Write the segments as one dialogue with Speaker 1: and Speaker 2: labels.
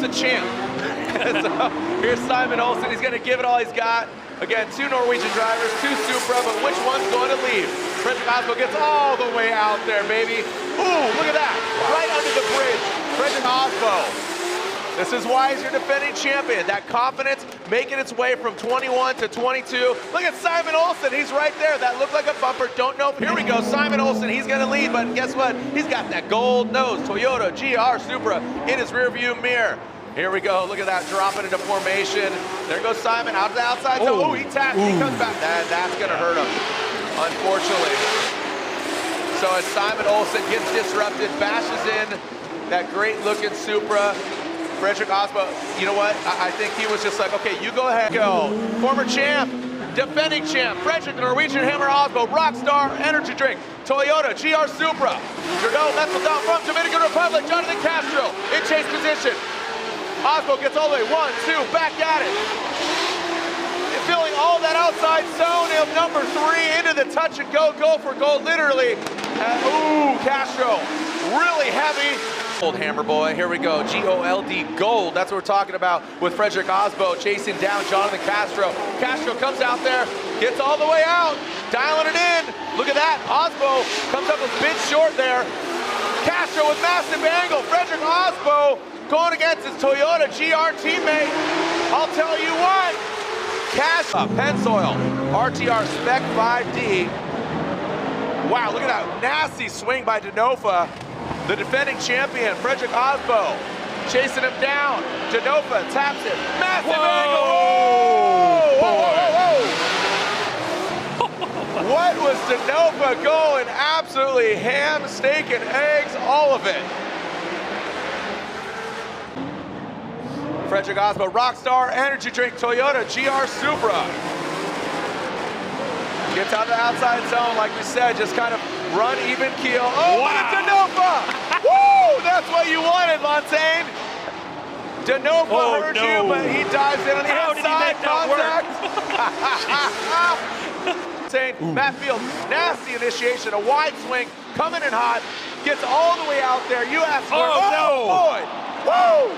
Speaker 1: a champ. So here's Simon Olsen. He's going to give it all he's got. Again, 2 Norwegian drivers, 2 Supra, but which one's going to lead? Fredric AASBO gets all the way out there, baby. Ooh, look at that. Right under the bridge. Fredric AASBO. This is why he's your defending champion. That confidence making its way from 21 to 22. Look at Simon Olsen. He's right there. That looked like a bumper. Don't know. Here we go. Simon Olsen. He's going to lead, but guess what? He's got that gold nose Toyota GR Supra in his rearview mirror. Here we go. Look at that. Dropping into formation. There goes Simon out to the outside. Oh, he taps. He comes back. That's going to hurt him, unfortunately. So as Simon Olsen gets disrupted, bashes in that great-looking Supra, Fredric AASBO, you know what? I think he was just like, okay, you go ahead. Go. Former champ, defending champ, Fredric the Norwegian Hammer AASBO, Rockstar Energy Drink, Toyota GR Supra. Trudeau left the down from Dominican Republic, Jonathan Castro in chase position. AASBO gets all the way, 1, 2, back at it. Filling all that outside zone of number 3 into the touch and go for gold, literally. Ooh, Castro, really heavy. Gold Hammer Boy, here we go, G-O-L-D, gold. That's what we're talking about with Fredric AASBO chasing down Jonathan Castro. Castro comes out there, gets all the way out, dialing it in. Look at that, AASBO comes up a bit short there. Castro with massive angle. Fredric AASBO going against his Toyota GR teammate. I'll tell you what, Castro, Pensoil, RTR Spec 5D. Wow, look at that nasty swing by Denofa. The defending champion, Fredric AASBO, chasing him down. Denofa taps it. Massive angle. Whoa! What was Denofa going? Absolutely ham, steak, and eggs, all of it. Fredric AASBO, Rockstar Energy Drink, Toyota GR Supra. Gets out of the outside zone, like we said, just kind of run even keel. Oh, wow. Look at Denofa! Woo! That's what you wanted, Montaigne. Denofa heard you, but he dives in on the outside contact. Montaigne, Matt Field, nasty initiation, a wide swing, coming in hot, gets all the way out there. You asked for it. Oh, boy! Woo!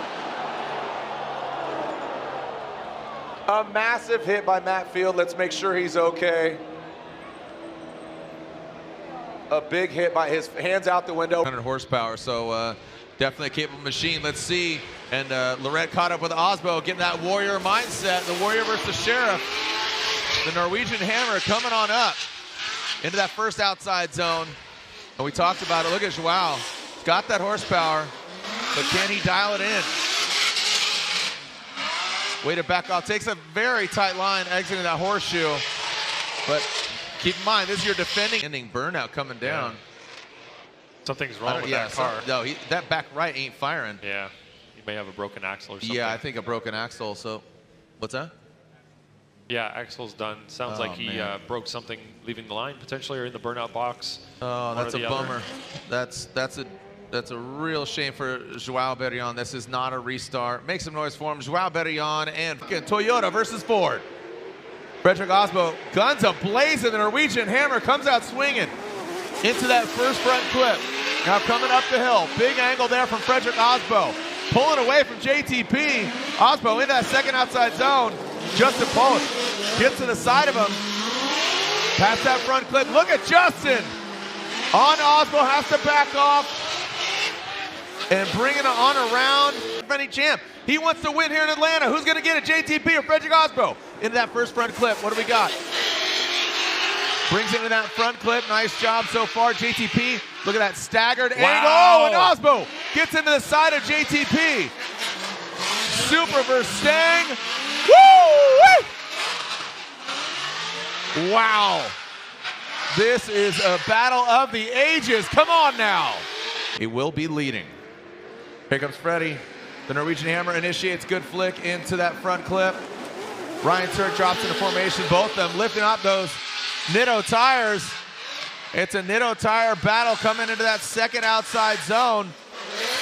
Speaker 1: A massive hit by Matt Field. Let's make sure he's okay. A big hit by his hands out the window.
Speaker 2: 100 horsepower, so definitely a capable machine. Let's see. And Lorette caught up with AASBO, getting that warrior mindset. The warrior versus the sheriff. The Norwegian Hammer coming on up into that first outside zone. And we talked about it. Look at Joao. Got that horsepower, but can he dial it in? Way to back off. Takes a very tight line exiting that horseshoe. But keep in mind, this is your defending. Ending burnout coming down.
Speaker 3: Yeah. Something's wrong with that car.
Speaker 2: No, that back right ain't firing.
Speaker 3: Yeah, he may have a broken axle or something.
Speaker 2: Yeah, I think a broken axle. So, what's that?
Speaker 3: Yeah, axle's done. Sounds like he broke something leaving the line potentially, or in the burnout box.
Speaker 2: Oh, that's a bummer. That's a real shame for Joao Berrion. This is not a restart. Make some noise for him. Joao Berrion and Toyota versus Ford. Fredric AASBO, guns a-blazing. The Norwegian Hammer comes out swinging into that first front clip. Now coming up the hill. Big angle there from Fredric AASBO. Pulling away from JTP. AASBO in that second outside zone. Justin Post gets to the side of him. Past that front clip. Look at Justin. On AASBO, has to back off. And bringing it on around. Defending champ. He wants to win here in Atlanta. Who's going to get it, JTP or Fredric AASBO? Into that first front clip. What do we got? Brings it into that front clip. Nice job so far, JTP. Look at that staggered angle. Oh, and AASBO gets into the side of JTP. Super versus Stang. Woo! Wow. This is a battle of the ages. Come on now. He will be leading. Here comes Freddie. The Norwegian Hammer initiates good flick into that front clip. Ryan Turk drops into formation. Both of them lifting up those Nitto tires. It's a Nitto tire battle coming into that second outside zone.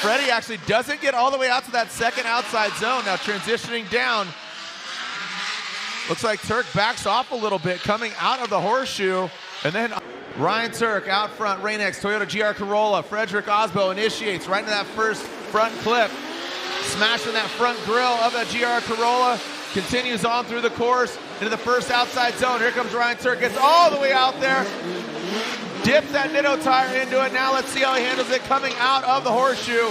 Speaker 2: Freddie actually doesn't get all the way out to that second outside zone. Now transitioning down. Looks like Turk backs off a little bit coming out of the horseshoe. And then Ryan Turk out front, Rain-X, Toyota GR Corolla. Fredric AASBO initiates right into that first front clip. smashing that front grille of that GR Corolla. Continues on through the course into the first outside zone. Here comes Ryan Turk, gets all the way out there. Dips that Nitto tire into it. Now let's see how he handles it coming out of the horseshoe.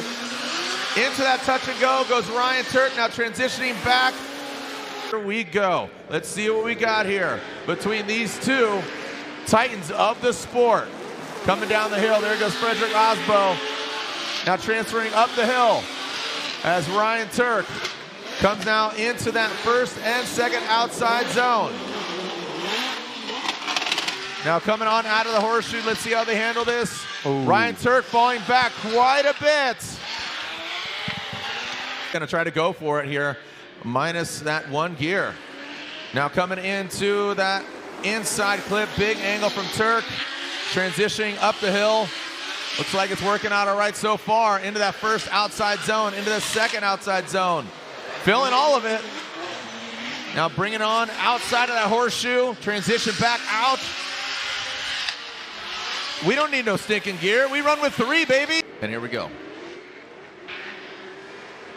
Speaker 2: Into that touch and go goes Ryan Turk, now transitioning back. Here we go. Let's see what we got here between these two titans of the sport. Coming down the hill, there goes Fredric AASBO. Now transferring up the hill as Ryan Turk comes now into that first and second outside zone. Now coming on out of the horseshoe, let's see how they handle this. Ooh. Ryan Turk falling back quite a bit. Gonna try to go for it here, minus that one gear. Now coming into that inside clip, big angle from Turk, transitioning up the hill. Looks like it's working out all right so far. Into that first outside zone, into the second outside zone. Filling all of it. Now bring it on outside of that horseshoe. Transition back out. We don't need no stinking gear. We run with 3, baby. And here we go.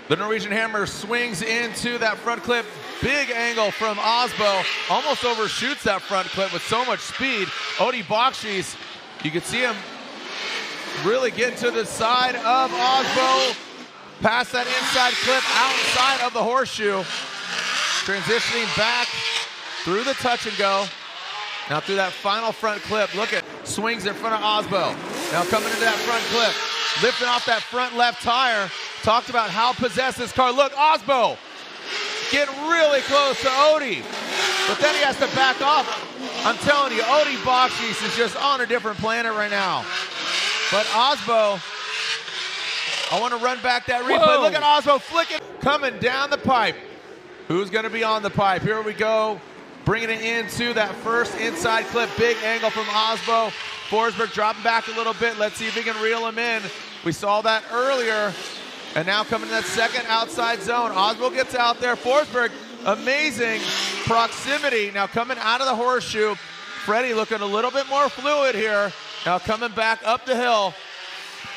Speaker 2: The Norwegian Hammer swings into that front clip. Big angle from AASBO. Almost overshoots that front clip with so much speed. Odie Bakshis, you can see him really get to the side of AASBO. Past that inside clip, outside of the horseshoe. Transitioning back through the touch and go. Now through that final front clip, look at, swings in front of AASBO. Now coming into that front clip, lifting off that front left tire. Talked about how possessed this car. Look, AASBO getting really close to Odie. But then he has to back off. I'm telling you, Odie Bakshis is just on a different planet right now. But AASBO, I want to run back that replay. Whoa. Look at AASBO flicking, coming down the pipe. Who's going to be on the pipe? Here we go. Bringing it into that first inside clip. Big angle from AASBO. Forsberg dropping back a little bit. Let's see if he can reel him in. We saw that earlier. And now coming to that second outside zone. AASBO gets out there. Forsberg, amazing proximity. Now coming out of the horseshoe. Freddie looking a little bit more fluid here. Now coming back up the hill.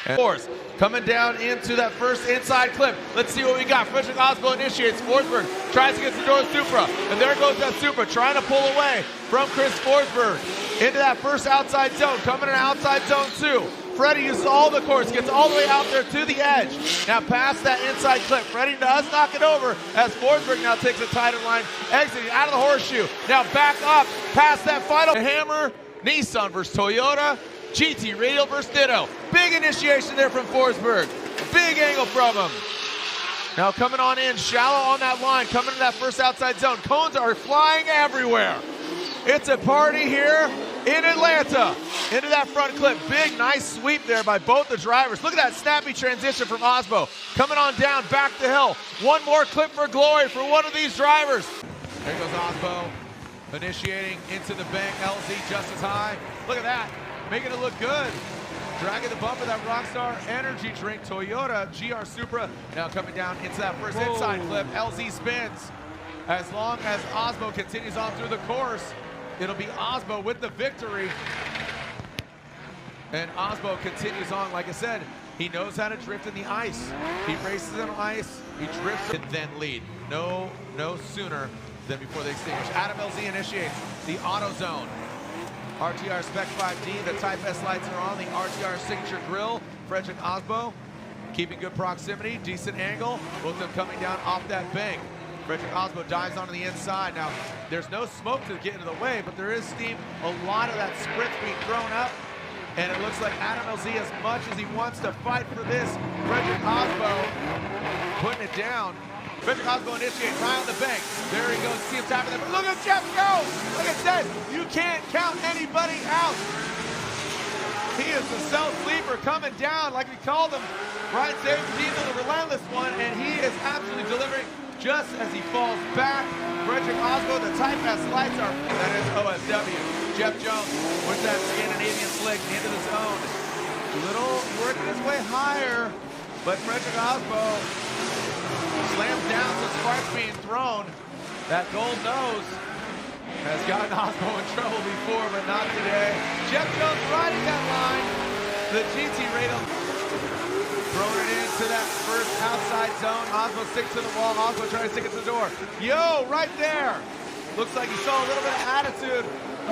Speaker 2: And Force coming down into that first inside clip. Let's see what we got. Fredric AASBO initiates. Forsberg tries to get the door of Supra. And there goes that Supra trying to pull away from Chris Forsberg. Into that first outside zone. Coming in outside zone 2. Freddie uses all the course, gets all the way out there to the edge. Now past that inside clip. Freddie does knock it over as Forsberg now takes a tighter line, exiting out of the horseshoe. Now back up past that final hammer. Nissan versus Toyota. GT Radial versus Ditto. Big initiation there from Forsberg. Big angle from him. Now coming on in, shallow on that line, coming to that first outside zone. Cones are flying everywhere. It's a party here in Atlanta. Into that front clip. Big, nice sweep there by both the drivers. Look at that snappy transition from AASBO. Coming on down, back the hill. One more clip for glory for one of these drivers. There goes AASBO, initiating into the bank. LZ just as high. Look at that. Making it look good. Dragging the bump of that Rockstar energy drink. Toyota GR Supra now coming down into that first inside clip. LZ spins. As long as AASBO continues on through the course, it'll be AASBO with the victory. And AASBO continues on. Like I said, he knows how to drift in the ice. He races on ice, he drifts and then lead. No sooner than before they extinguish. Adam LZ initiates the auto zone. RTR Spec 5D, the Type S lights are on, the RTR signature grille. Fredric AASBO keeping good proximity, decent angle. Both of them coming down off that bank. Fredric AASBO dives onto the inside. Now, there's no smoke to get into the way, but there is steam. A lot of that spritz being thrown up. And it looks like Adam LZ, as much as he wants to fight for this, Fredric AASBO putting it down. Fredric AASBO initiates high on the bank. There he goes, see him tapping there. But look at Jeff go! Like I said, you can't count anybody out. He is the self-sleeper coming down, like we called him. Ryan Saves the relentless one, and he is absolutely delivering just as he falls back. Fredric AASBO, the Type S lights are, that is OSW. Jeff Jones with that Scandinavian flick into the zone. Little working his way higher, but Fredric AASBO slams down some sparks being thrown. That gold nose has gotten AASBO in trouble before, but not today. Jeff Jones riding that line. The GT Radial Throwing it into that first outside zone. AASBO sticks to the wall. AASBO trying to stick it to the door. Yo, right there. Looks like you saw a little bit of attitude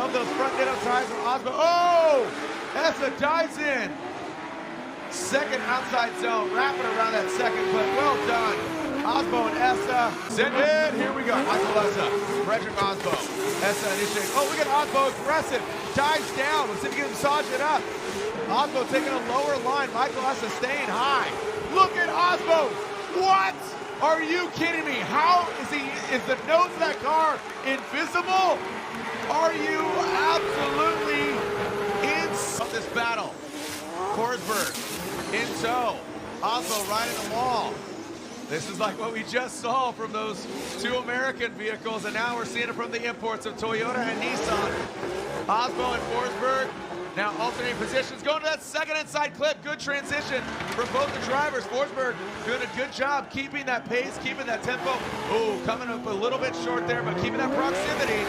Speaker 2: of those front ditto tires from AASBO. Oh! Essa dives in. Second outside zone. Wrapping around that second clip. Well done. AASBO and Essa. Send it. Here we go. Michael Essa. Fredric AASBO. Essa initiating. Oh, look at AASBO aggressive. Dives down. Let's see if he can massage it up. AASBO taking a lower line. Michael Essa staying high. Look at AASBO. What? Are you kidding me? How is the nose of that car invisible? Are you absolutely in this battle? Forsberg in tow. AASBO riding the wall. This is like what we just saw from those two American vehicles, and now we're seeing it from the imports of Toyota and Nissan. AASBO and Forsberg now alternating positions, going to that second inside clip. Good transition from both the drivers. Forsberg doing a good job keeping that pace, keeping that tempo. Oh, coming up a little bit short there, but keeping that proximity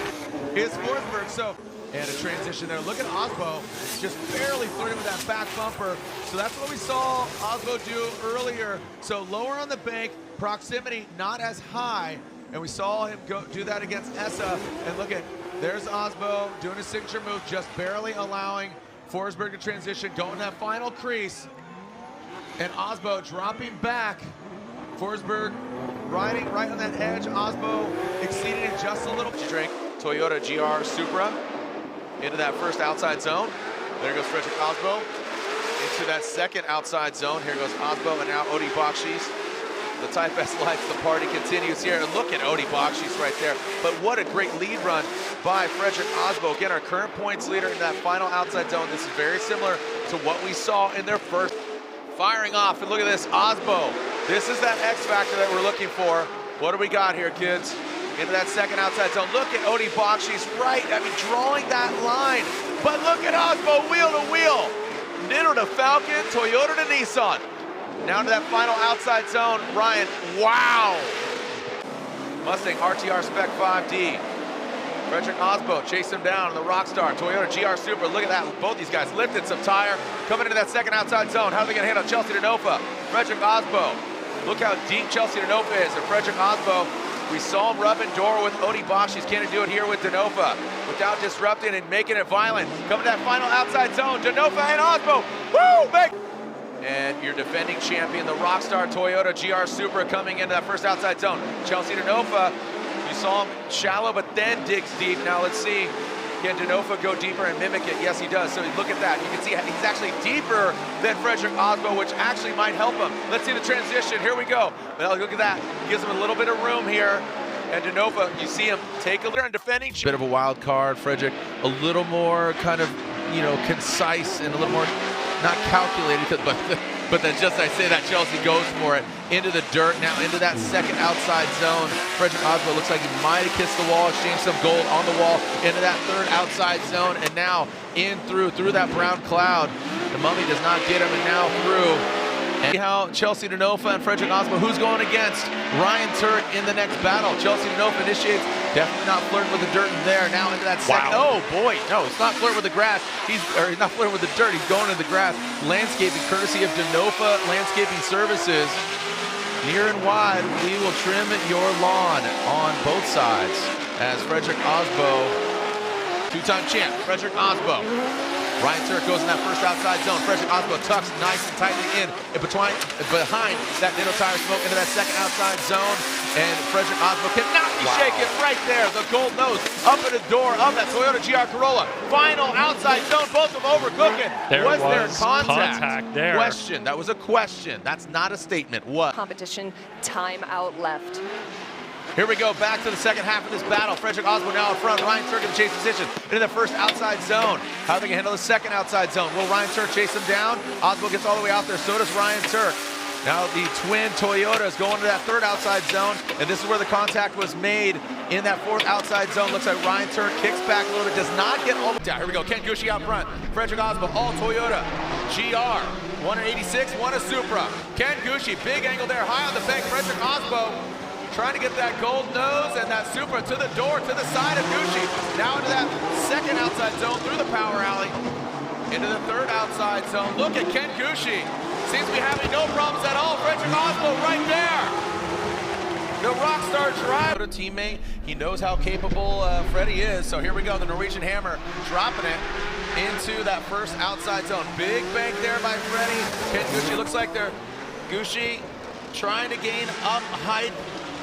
Speaker 2: is Forsberg. So, and a transition there. Look at AASBO, just barely flirting with that back bumper. So that's what we saw AASBO do earlier. So lower on the bank, proximity not as high, and we saw him do that against Essa. And look at, there's AASBO doing his signature move, just barely allowing Forsberg to transition, going that final crease. And AASBO dropping back. Forsberg riding right on that edge. AASBO exceeding it just a little. Drink Toyota GR Supra into that first outside zone. There goes Fredric AASBO into that second outside zone. Here goes AASBO and now Odi Bakshis. The Type S lights, the party continues here. And look at Odi Bakshis right there. But what a great lead run by Fredric AASBO. Again, our current points leader in that final outside zone. This is very similar to what we saw in their first. Firing off, and look at this, AASBO. This is that X factor that we're looking for. What do we got here, kids? Into that second outside zone. Look at Odi Bakshis right, drawing that line. But look at AASBO wheel to wheel. Nitto to Falcon, Toyota to Nissan. Now to that final outside zone, Ryan, wow. Mustang RTR Spec 5D. Fredric AASBO chase him down on the Rockstar Toyota GR Supra. Look at that, both these guys lifted some tire. Coming into that second outside zone. How are they gonna handle Chelsea Denofa? Fredric AASBO. Look how deep Chelsea Denofa is. And Fredric AASBO, we saw him rubbing door with Odi Bakshis. Can he do it here with Denofa without disrupting and making it violent? Coming to that final outside zone, Denofa and AASBO. Woo! Big! And your defending champion, the Rockstar Toyota GR Supra, coming into that first outside zone. Chelsea Denofa, you saw him shallow, but then digs deep. Now let's see, can Denofa go deeper and mimic it? Yes, he does. So look at that. You can see he's actually deeper than Fredric AASBO, which actually might help him. Let's see the transition. Here we go. Well, look at that. Gives him a little bit of room here. And Denofa, you see him take a look and defending. Bit of a wild card. Fredric, a little more kind of, concise and a little more not calculated, but then just I say that Chelsea goes for it into the dirt, now into that second outside zone. Fredric AASBO looks like he might have kissed the wall, exchanged some gold on the wall, into that third outside zone, and now in through that brown cloud. The Mummy does not get him, and now through. And see how Chelsea Denofa and Fredric AASBO, who's going against Ryan Turk in the next battle. Chelsea Denofa initiates, definitely not flirting with the dirt in there. Now into that second. Wow. Oh boy, no, it's not flirting with the grass. He's not flirting with the dirt. He's going into the grass. Landscaping, courtesy of Denofa Landscaping Services. Near and wide, we will trim your lawn on both sides. As Fredric AASBO, two-time champ, Fredric AASBO. Ryan Turk goes in that first outside zone. Fredric AASBO tucks nice and tightly in behind that Nitto tire smoke into that second outside zone. And Fredric AASBO cannot be shaken right there. The gold nose up at the door of that Toyota GR Corolla. Final outside zone, both of them overcooking.
Speaker 3: Was
Speaker 2: there
Speaker 3: contact there?
Speaker 2: Question. That was a question. That's not a statement. What?
Speaker 4: Competition timeout left.
Speaker 2: Here we go, back to the second half of this battle. Fredric AASBO now in front. Ryan Turk in the chase position into the first outside zone. How are they gonna handle the second outside zone? Will Ryan Turk chase him down? AASBO gets all the way out there, so does Ryan Turk. Now the twin Toyotas go into that third outside zone, and this is where the contact was made in that fourth outside zone. Looks like Ryan Turk kicks back a little bit, does not get all the way down. Here we go, Ken Gucci out front. Fredric AASBO, all Toyota GR. One at 86, one a Supra. Ken Gucci, big angle there, high on the bank. Fredric AASBO trying to get that gold nose and that Supra to the door, to the side of Gucci. Now into that second outside zone through the power alley. Into the third outside zone. Look at Ken Gucci
Speaker 1: Seems to be having no problems at all. Fredric AASBO right there. The Rockstar drive.
Speaker 2: A teammate, he knows how capable Freddie is. So here we go, the Norwegian Hammer dropping it into that first outside zone. Big bank there by Freddie. Ken Gucci looks like they're Gucci trying to gain up height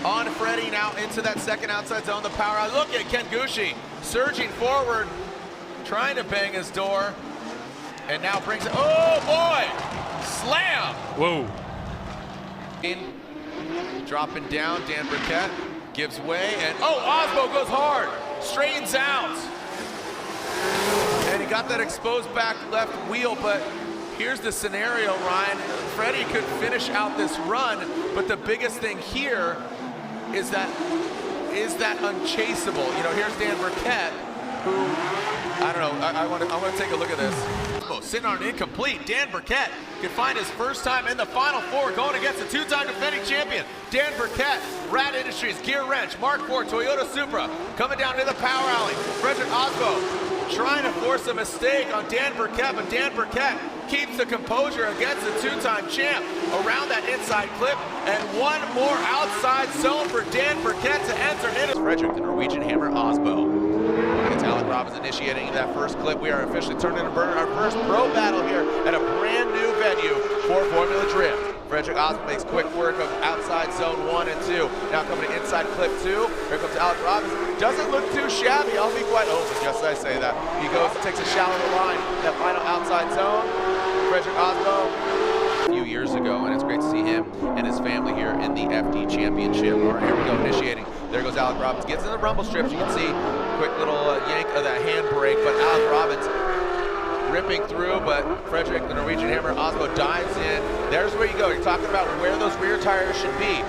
Speaker 2: on Freddie now into that second outside zone. The power out. Look at Ken Gucci surging forward, trying to bang his door, and now brings it. Oh boy! Slam!
Speaker 3: Whoa.
Speaker 2: Dropping down, Dan Burkett gives way, and AASBO goes hard, straightens out. And he got that exposed back left wheel, but here's the scenario, Ryan. Freddie could finish out this run, but the biggest thing here is that unchaseable. You know, here's Dan Burkett, who, I don't know, I want to take a look at this. Sitting on an incomplete. Dan Burkett can find his first time in the Final Four going against a two-time defending champion. Dan Burkett, Rad Industries, Gear Wrench, Mark IV, Toyota Supra, coming down to the power alley. Fredric AASBO trying to force a mistake on Dan Burkett, but Dan Burkett keeps the composure against the two-time champ around that inside clip, and one more outside zone for Dan Burkett to enter into. Fredric, the Norwegian Hammer AASBO. It's Alec Robbins initiating that first clip. We are officially turning to burn our first pro battle here at a brand new venue for Formula Drift. Fredric AASBO makes quick work of outside zone 1 and 2. Now coming to inside clip 2. Here comes Alec Robbins. Doesn't look too shabby, I'll be quite open, just as I say that. He goes, takes a shallower line, that final outside zone. Fredric AASBO a few years ago, and it's great to see him and his family here in the FD Championship. All right, here we go, initiating. There goes Alec Robbins, gets in the rumble strips. You can see quick little yank of that handbrake, but Alec Robbins ripping through, but Fredric, the Norwegian Hammer AASBO, dives in. There's where you go. You're talking about where those rear tires should be.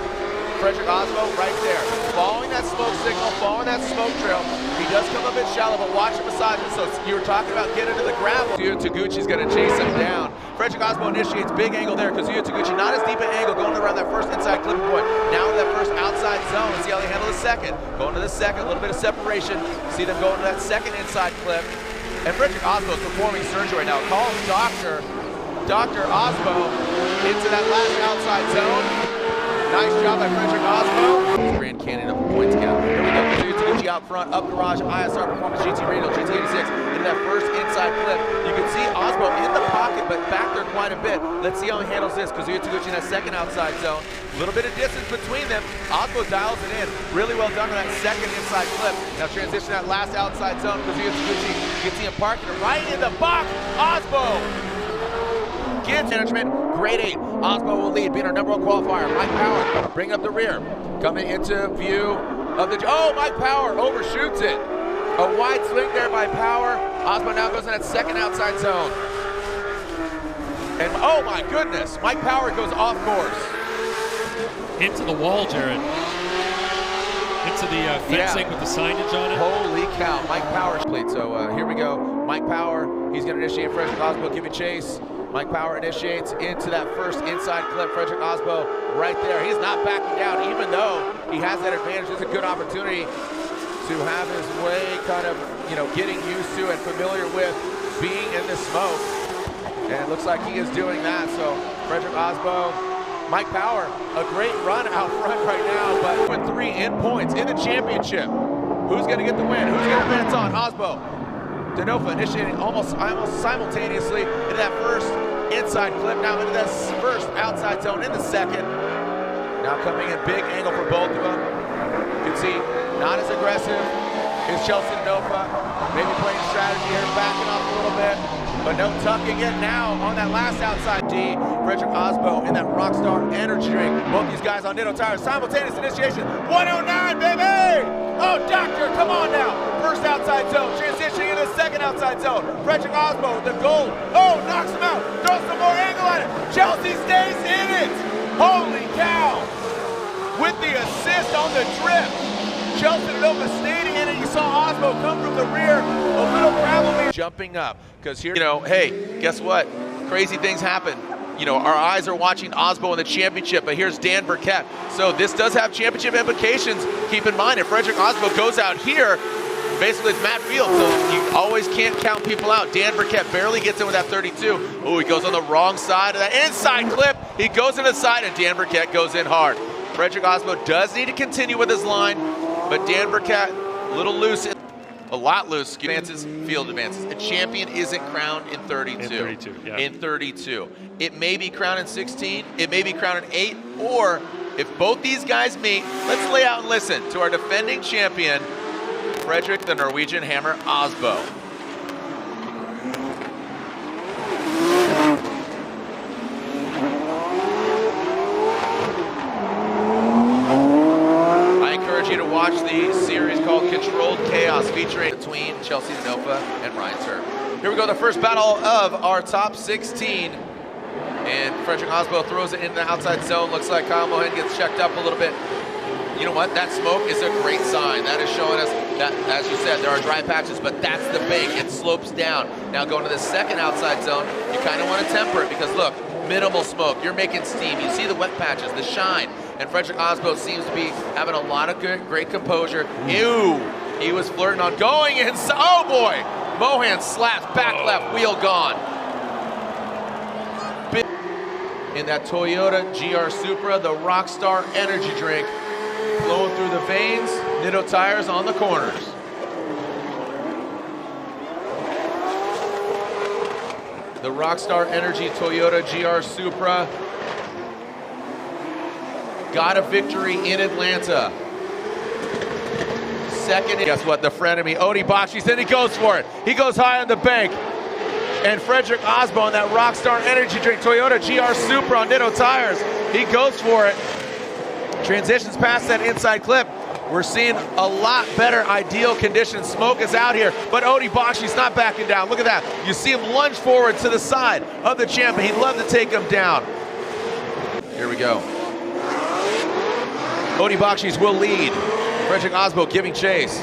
Speaker 2: Fredric AASBO right there, following that smoke signal, following that smoke trail. He does come a bit shallow, but watch him beside him. So you were talking about getting into the gravel. Yuya Taguchi's going to chase him down. Fredric AASBO initiates big angle there because Yuya Taguchi not as deep an angle going around that first inside clipping point. Now with that first outside zone, let's see how they handle the second. Going to the second, a little bit of separation. See them going to that second inside clip. And Fredric AASBO is performing surgery right now. Call him Dr. AASBO into that last outside zone. Nice job by Fredric AASBO. Grand Canyon of the points count. Here we go. Yuya Taguchi out front, up garage, ISR Performance GT Radio, GT86. Into that first inside clip. You can see AASBO in the pocket, but back there quite a bit. Let's see how he handles this, because Yuya Taguchi in that second outside zone. A little bit of distance between them. AASBO dials it in. Really well done on that second inside clip. Now transition that last outside zone, because Yuya Taguchi, you can see him parking it right in the box. AASBO gets management, grade 8. AASBO will lead, being our #1 qualifier. Mike Power, bring up the rear. Coming into view of the, Mike Power overshoots it. A wide swing there by Power. AASBO now goes in that second outside zone. And oh my goodness, Mike Power goes off course.
Speaker 3: Into the wall, Jared. Into the fencing with the signage on it.
Speaker 2: Holy cow, Mike Power's plate. So here we go. Mike Power, he's going to initiate Fredric AASBO, give a chase. Mike Power initiates into that first inside clip. Fredric AASBO right there. He's not backing down, even though he has that advantage. It's a good opportunity to have his way kind of, getting used to and familiar with being in the smoke. And it looks like he is doing that. So Fredric AASBO, Mike Power, a great run out front right now, but with 3 in points in the championship. Who's going to get the win? Who's going to advance on? AASBO. Denofa initiating almost simultaneously into that first inside clip, now into that first outside zone in the second. Now coming in big angle for both of them. You can see not as aggressive is Chelsea Denofa. Maybe playing strategy here, backing off a little bit, but no tucking it now on that last outside D. Fredric AASBO in that Rockstar energy drink. Both these guys on Ditto tires. Simultaneous initiation. 109, baby! Oh, Doctor, come on now. First outside zone, transitioning into the second outside zone. Fredric AASBO with the gold. Oh, knocks him out. Throws some more angle at it. Chelsea stays in it. Holy cow. With the assist on the drift. Chelsea Denofa staying in it. You saw AASBO come from the rear. A little gravel jumping up. Because here, hey, guess what? Crazy things happen. Our eyes are watching AASBO in the championship, but here's Dan Burkett. So this does have championship implications. Keep in mind, if Fredric AASBO goes out here, basically it's Matt Field, so you always can't count people out. Dan Burkett barely gets in with that 32. Oh, he goes on the wrong side of that inside clip. He goes in the side, and Dan Burkett goes in hard. Fredric AASBO does need to continue with his line, but Dan Burkett, a little loose, a lot loose, advances, field advances. A champion isn't crowned in 32.
Speaker 3: In 32, yeah.
Speaker 2: In 32. It may be crowned in 16, it may be crowned in 8, or if both these guys meet, let's lay out and listen to our defending champion, Fredric the Norwegian Hammer AASBO. I encourage you to watch the series called Controlled Chaos featuring between Chelsea Nova and Ryan Turk. Here we go, the first battle of our top 16. And Fredric AASBO throws it into the outside zone. Looks like Kyle Mohan gets checked up a little bit. You know what? That smoke is a great sign. That is showing us that, as you said, there are dry patches, but that's the bake. It slopes down. Now going to the second outside zone, you kind of want to temper it because look, minimal smoke. You're making steam. You see the wet patches, the shine. And Fredric AASBO seems to be having a lot of great composure. Ew! He was flirting on going inside. Oh boy! Mohan slaps back left, wheel gone. In that Toyota GR Supra, the Rockstar energy drink flowing through the veins, Nitto tires on the corners. The Rockstar Energy Toyota GR Supra got a victory in Atlanta. Second, guess what? The frenemy, Odie Bakshi, then he goes for it. He goes high on the bank. And Fredric AASBO on that Rockstar Energy Drink Toyota GR Supra on Nitto tires. He goes for it. Transitions past that inside clip. We're seeing a lot better ideal conditions. Smoke is out here, but Odie Bakshi's not backing down. Look at that. You see him lunge forward to the side of the champion. He'd love to take him down. Here we go. Odie Bakshi's will lead. Fredric AASBO giving chase.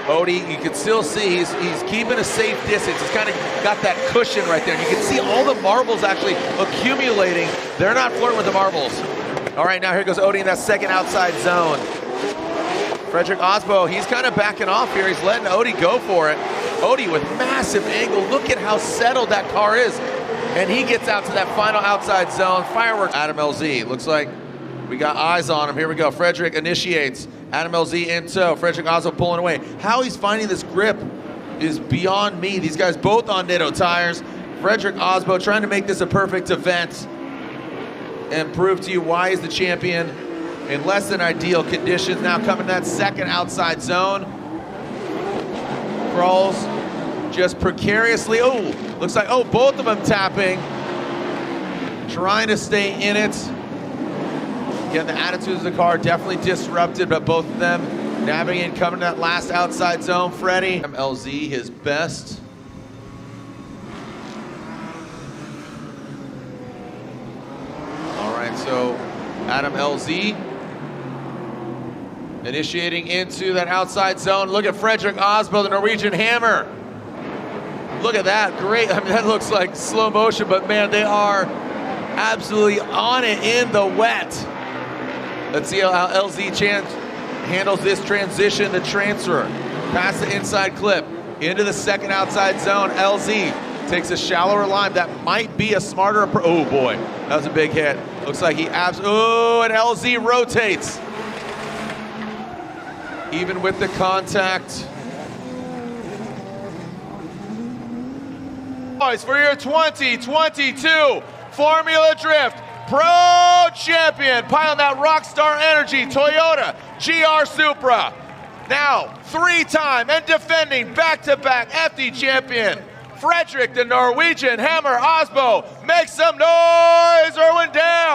Speaker 2: Odie, you can still see he's keeping a safe distance. He's kind of got that cushion right there. You can see all the marbles actually accumulating. They're not flirting with the marbles. All right, now here goes Odie in that second outside zone. Fredric AASBO, he's kind of backing off here. He's letting Odie go for it. Odie with massive angle. Look at how settled that car is. And he gets out to that final outside zone. Fireworks. Adam LZ, looks like we got eyes on him. Here we go. Fredric initiates. Adam LZ in tow. Fredric AASBO pulling away. How he's finding this grip is beyond me. These guys both on Nitto tires. Fredric AASBO trying to make this a perfect event and prove to you why he's the champion in less than ideal conditions. Now coming to that second outside zone. Crawls just precariously. Oh, looks like, oh, both of them tapping. Trying to stay in it. Again, the attitudes of the car definitely disrupted, but both of them navigating, coming to that last outside zone. Freddie, LZ, his best. All right, so Adam LZ initiating into that outside zone. Look at Fredric AASBO, the Norwegian Hammer. Look at that, great. I mean, that looks like slow motion, but man, they are absolutely on it in the wet. Let's see how LZ handles this transition, the transfer. Past the inside clip, into the second outside zone. LZ takes a shallower line. That might be a smarter approach. Oh boy, that was a big hit. Looks like he oh, and LZ rotates. Even with the contact. Boys, for your 2022 Formula Drift Pro Champion, piling that Rockstar Energy Toyota GR Supra. Now, three-time and defending back-to-back FD champion, Fredric the Norwegian Hammer AASBO. Make some noise, Irwin Dale.